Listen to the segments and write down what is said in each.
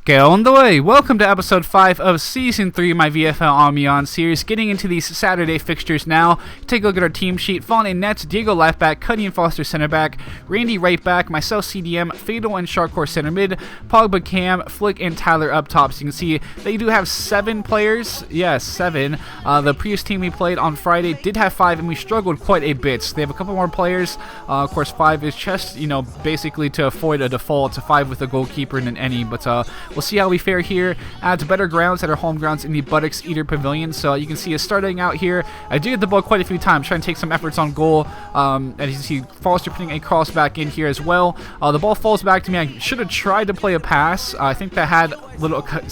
Get on the way! Welcome to episode 5 of season 3 of my VFL Amiens series. Getting into these Saturday fixtures now. Take a look at our team sheet. Fawn in nets, Diego left back, Cuddy and Foster center back, Randy right back, myself CDM, Fatal and Sharkcore center mid, Pogba Cam, Flick and Tyler up top. So you can see they do have 7 players. Yes, 7. The previous team we played on Friday did have 5 and we struggled quite a bit. So they have a couple more players. Of course 5 is just, basically to avoid a default to 5 with a goalkeeper and an any. But we'll see how we fare here at better grounds, at our home grounds in the Buttocks Eater Pavilion. So you can see us starting out here. I do get the ball quite a few times, trying to take some efforts on goal. As you can see, Foster putting a cross back in here as well. The ball falls back to me. I should have tried to play a pass. I think that had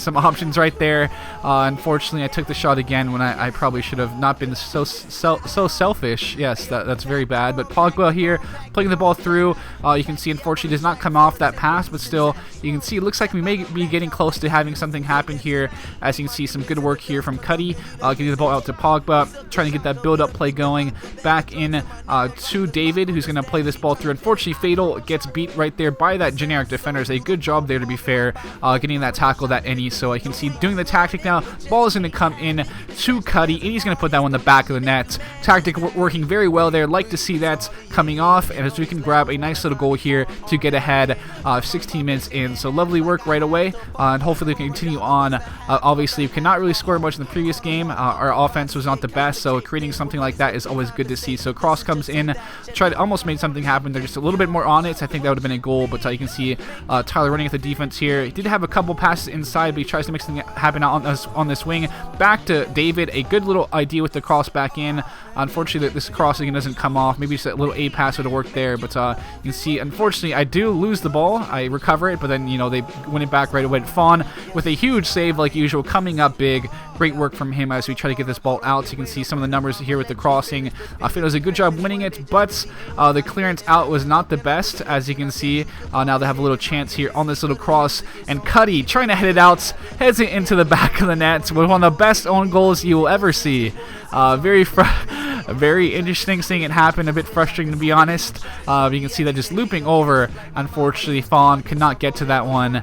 some options right there. Unfortunately, I took the shot again when I probably should have not been so selfish. Yes, that's very bad. But Pogba here playing the ball through. You can see, unfortunately, does not come off that pass, but still, you can see it looks like we may be getting close to having something happen here. As you can see, some good work here from Cuddy, getting the ball out to Pogba, trying to get that build-up play going. Back in to David, who's going to play this ball through. Unfortunately, Fatal gets beat right there by that generic defender. It's a good job there, to be fair, getting that tackle, that any. So I can see doing the tactic now. Ball is going to come in to Cuddy, and he's going to put that one in the back of the net. Tactic working very well there. Like to see that coming off, and as we can grab a nice little goal here to get ahead 16 minutes in. So lovely work right away, and hopefully we can continue on. Obviously, we cannot really score much in the previous game. Our offense was not the best, so creating something like that is always good to see. So cross comes in, almost made something happen. They're just a little bit more on it, so I think that would have been a goal, but you can see Tyler running at the defense here. He did have a couple passes inside, but he tries to make something happen on this wing. Back to David, a good little idea with the cross back in. Unfortunately, this crossing doesn't come off. Maybe just a little A pass would have worked there, but you can see, unfortunately, I do lose the ball. I recover it, but then, they win it back right away. Fawn with a huge save like usual, coming up big. Great work from him as we try to get this ball out. So you can see some of the numbers here with the crossing. Fatal does a good job winning it, but the clearance out was not the best, as you can see. Now they have a little chance here on this little cross, and Cuddy trying to head it out, heads it into the back of the net with one of the best own goals you will ever see. Very interesting seeing it happen, a bit frustrating to be honest. You can see that just looping over. Unfortunately, Fawn could not get to that one.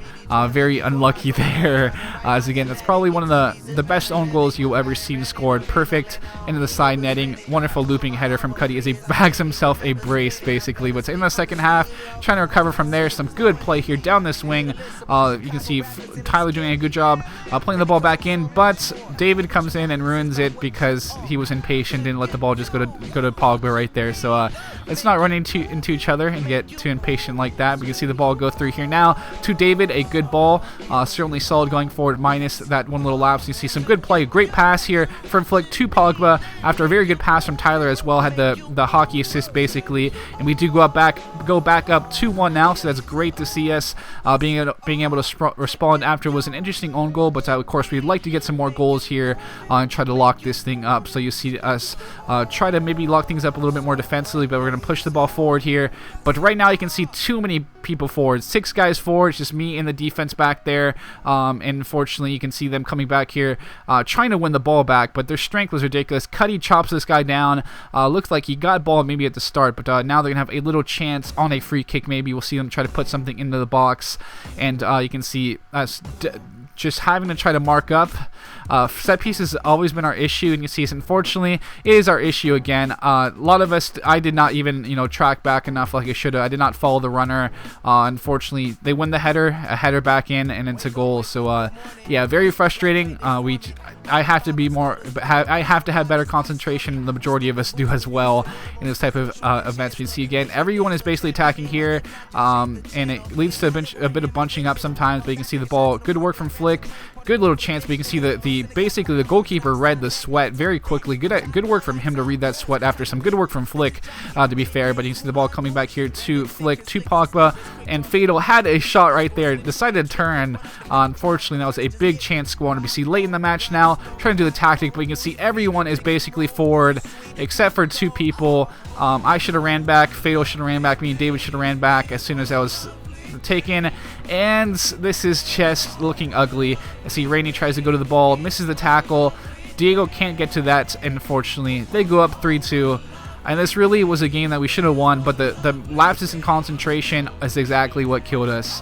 Very unlucky there. As again, that's probably one of the best own goals you'll ever see scored. Perfect into the side netting. Wonderful looping header from Cuddy as he bags himself a brace basically. But in the second half, trying to recover from there. Some good play here down this wing. You can see Tyler doing a good job playing the ball back in, but David comes in and ruins it because he was impatient, didn't let the ball just go to Pogba right there. So let's not run into each other and get too impatient like that. We can see the ball go through here now to David. A good ball, certainly solid going forward, minus that one little lapse. You see some good play, great pass here from Flick to Pogba after a very good pass from Tyler as well. Had the hockey assist basically, and we do go back up 2-1 now. So that's great to see us being able to respond after was an interesting own goal. But of course we'd like to get some more goals here and try to lock this thing up. So you see us try to maybe lock things up a little bit more defensively, but we're going to push the ball forward here. But right now you can see too many people forward. 6 guys forward. It's just me and the defense back there. And unfortunately, you can see them coming back here, trying to win the ball back, but their strength was ridiculous. Cuddy chops this guy down. Looks like he got ball maybe at the start, but now they're going to have a little chance on a free kick. Maybe we'll see them try to put something into the box. And you can see us just having to try to mark up. Set pieces has always been our issue, and you see, unfortunately, it is our issue again. A lot of us, I did not even, track back enough like I should have. I did not follow the runner. Unfortunately, they win the header, a header back in, and it's a goal. So, yeah, very frustrating. I have to be more. I have to have better concentration. The majority of us do as well in this type of events. We see again, everyone is basically attacking here, and it leads to a bit of bunching up sometimes. But you can see the ball. Good work from Flick. Good little chance, but you can see basically the goalkeeper read the sweat very quickly. Good work from him to read that sweat after some good work from Flick, to be fair. But you can see the ball coming back here to Flick, to Pogba, and Fatal had a shot right there. Decided to turn. Unfortunately, that was a big chance scored. We see late in the match now, trying to do the tactic, but you can see everyone is basically forward except for 2 people. I should have ran back. Fatal should have ran back. Me and David should have ran back as soon as I was taken, and this is just looking ugly. I see Rainey tries to go to the ball, misses the tackle. Diego can't get to that, and unfortunately they go up 3-2. And this really was a game that we should have won, but the lapses in concentration is exactly what killed us.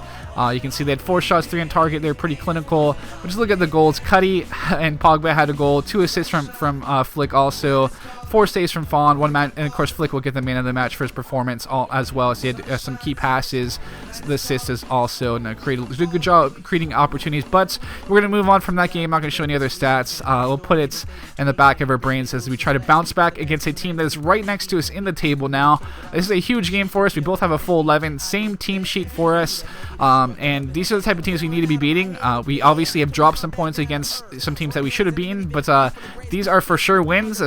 You can see they had 4 shots, 3 on target. They're pretty clinical. But just look at the goals. Cuddy and Pogba had a goal, 2 assists from Flick also. 4 saves from Fawn, 1 match, and of course Flick will get the man of the match for his performance as well. So he had some key passes, the assists is also, and did a good job creating opportunities. But we're going to move on from that game. I'm not going to show any other stats. We'll put it in the back of our brains as we try to bounce back against a team that is right next to us in the table now. This is a huge game for us. We both have a full 11, same team sheet for us, and these are the type of teams we need to be beating. We obviously have dropped some points against some teams that we should have beaten, but these are for sure wins.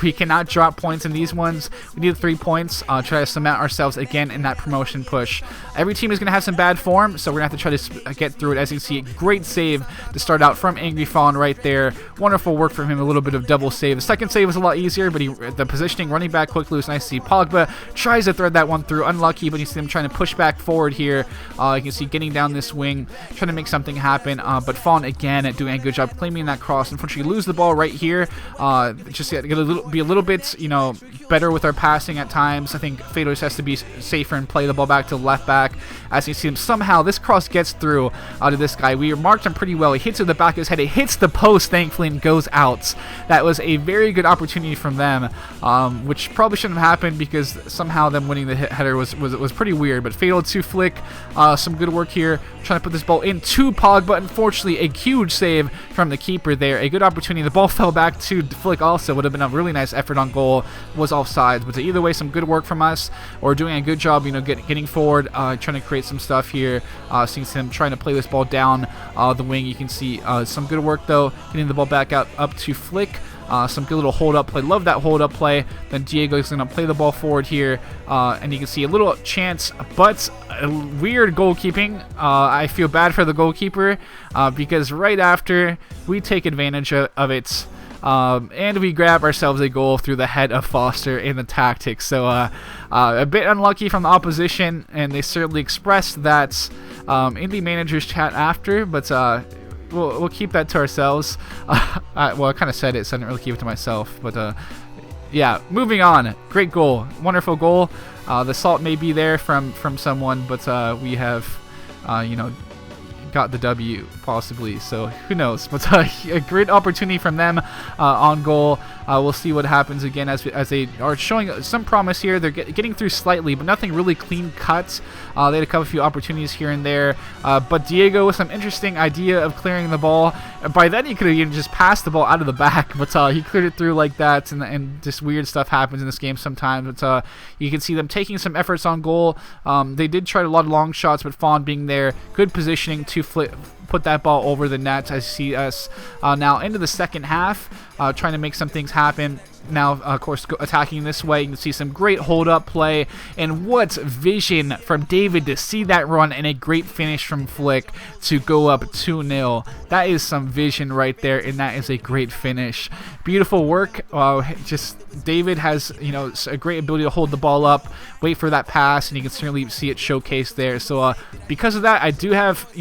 We cannot drop points in these ones. We need 3 points. Try to cement ourselves again in that promotion push. Every team is going to have some bad form, so we're going to have to try to get through it. As you can see, great save to start out from Angry Fawn right there. Wonderful work from him. A little bit of double save. The second save was a lot easier, but the positioning, running back quickly was nice to see. Pogba tries to thread that one through. Unlucky, but you see him trying to push back forward here. You can see getting down this wing, trying to make something happen. But Fawn again doing a good job claiming that cross. Unfortunately, lose the ball right here. Just be a little bit, better with our passing at times. I think Fado just has to be safer and play the ball back to the left back. As you see him, somehow this cross gets through to this guy. We marked him pretty well. He hits it to the back of his head. It hits the post, thankfully, and goes out. That was a very good opportunity from them, which probably shouldn't have happened because somehow them winning the header was pretty weird. But Fatal to Flick, some good work here, trying to put this ball into Pogba. Unfortunately, a huge save from the keeper there. A good opportunity. The ball fell back to Flick also. Would have been a really nice effort on goal. Was offsides, but either way, some good work from us. Or doing a good job, getting forward, trying to create some stuff here. Seeing him trying to play this ball down the wing. You can see some good work though, getting the ball back out up to Flick. Some good little hold-up play. Love that hold-up play. Then Diego is going to play the ball forward here. And you can see a little chance, but weird goalkeeping. I feel bad for the goalkeeper because right after we take advantage of it, and we grab ourselves a goal through the head of Foster in the tactics. So a bit unlucky from the opposition, and they certainly expressed that in the manager's chat after, but we'll keep that to ourselves. Well, I kind of said it, so I didn't really keep it to myself. But yeah, moving on. Great goal. Wonderful goal. The salt may be there from someone, but we have, got the W possibly, so who knows. But a great opportunity from them on goal. We'll see what happens again as they are showing some promise here. They're getting through slightly, but nothing really clean cut. They had a couple few opportunities here and there, but Diego with some interesting idea of clearing the ball. By then he could have even just passed the ball out of the back, but he cleared it through like that, and just weird stuff happens in this game sometimes. But you can see them taking some efforts on goal. They did try a lot of long shots, but Fawn being there, good positioning to put that ball over the net. As you see us now into the second half, trying to make some things happen. Now, of course, attacking this way, you can see some great hold-up play, and what vision from David to see that run, and a great finish from Flick to go up 2-0. That is some vision right there, and that is a great finish. Beautiful work. Just David has, a great ability to hold the ball up, wait for that pass, and you can certainly see it showcased there. So because of that, I do have,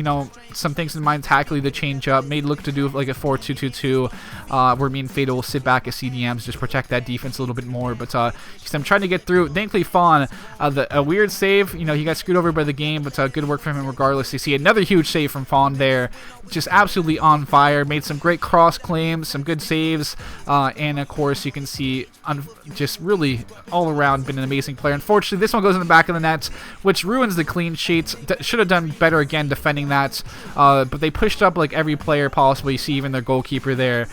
some things in mind tactically to change up. May look to do like a 4-2-2-2, where me and Fado will sit back as CDMs, just protect that defense a little bit more. But I'm trying to get through. Thankfully, Fawn, a weird save. He got screwed over by the game, but good work from him regardless. You see another huge save from Fawn there. Just absolutely on fire. Made some great cross claims, some good saves, and of course you can see just really all around been an amazing player. Unfortunately, this one goes in the back of the net, which ruins the clean sheet. Should have done better again defending that. But they pushed up like every player possible. You see even their goalkeeper there.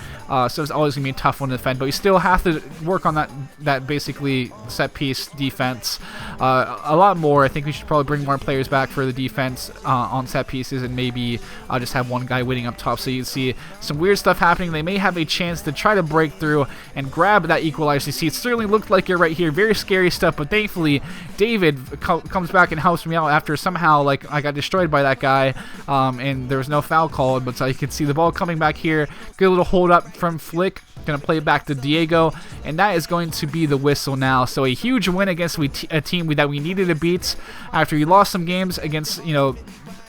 So it's always going to be a tough one to defend. But we still have to work on that basically set piece defense a lot more. I think we should probably bring more players back for the defense on set pieces, and maybe just have one guy waiting up top. So you can see some weird stuff happening. They may have a chance to try to break through and grab that equalizer. You see, it certainly looked like it right here. Very scary stuff. But thankfully, David comes back and helps me out after somehow I got destroyed by that guy. And there was no foul called, but you can see the ball coming back here. Good little hold up from Flick. Going to play it back to Diego, and that is going to be the whistle now. So a huge win against a team that we needed to beat after we lost some games against,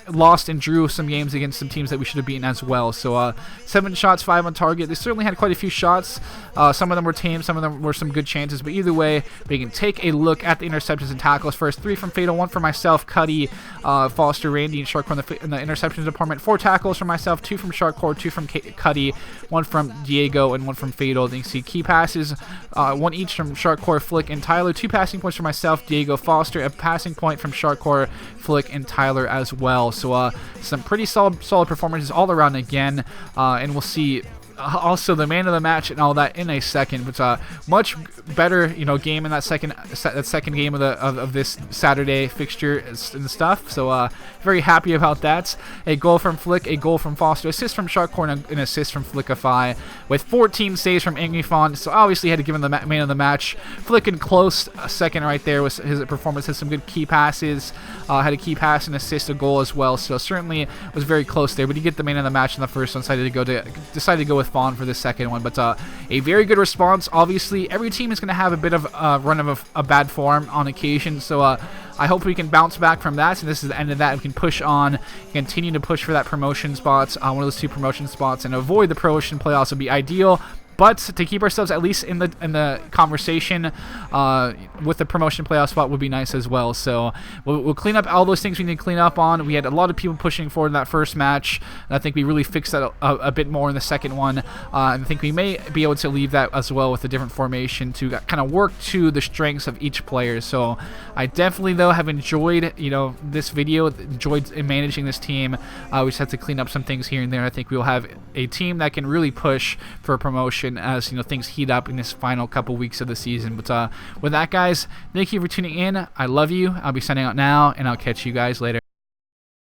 lost and drew some games against some teams that we should have beaten as well. So 7 shots, 5 on target. They certainly had quite a few shots. Some of them were tame, some of them were some good chances, but either way, we can take a look at the interceptions and tackles first. 3 from Fatal, 1 for myself, Cuddy, Foster, Randy, and Sharkcore in the interceptions department. 4 tackles from myself, 2 from Sharkcore, 2 from Cuddy, 1 from Diego, and 1 from Fatal. Then you can see key passes, 1 each from Sharkcore, Flick, and Tyler. 2 passing points for myself, Diego, Foster, a passing point from Sharkcore, Flick, and Tyler as well. So some pretty solid performances all around again, and we'll see also the man of the match and all that in a second. But much better, game in that second game of this Saturday fixture and stuff. So very happy about that. A goal from Flick, a goal from Foster, assist from Sharkcore, and an assist from Flickify, with 14 saves from Angry Fawn. So obviously had to give him the man of the match. Flick in close second right there was his performance. Had some good key passes, had a key pass and assist, a goal as well. So certainly was very close there. But you get the man of the match in the first one. Decided to go with Fawn for the second one. But a very good response. Obviously every team is going to have a bit of a run of a bad form on occasion. So I hope we can bounce back from that. And this is the end of that. We can push on, continue to push for that promotion spots, one of those 2 promotion spots, and avoid the promotion playoffs would be ideal. But to keep ourselves at least in the conversation with the promotion playoff spot would be nice as well. So we'll clean up all those things we need to clean up on. We had a lot of people pushing forward in that first match, and I think we really fixed that a bit more in the second one. And I think we may be able to leave that as well with a different formation to kind of work to the strengths of each player. So I definitely, though, have enjoyed this video, enjoyed managing this team. We just have to clean up some things here and there. I think we'll have a team that can really push for a promotion as things heat up in this final couple weeks of the season. But with that, guys, thank you for tuning in. I love you. I'll be signing out now, and I'll catch you guys later.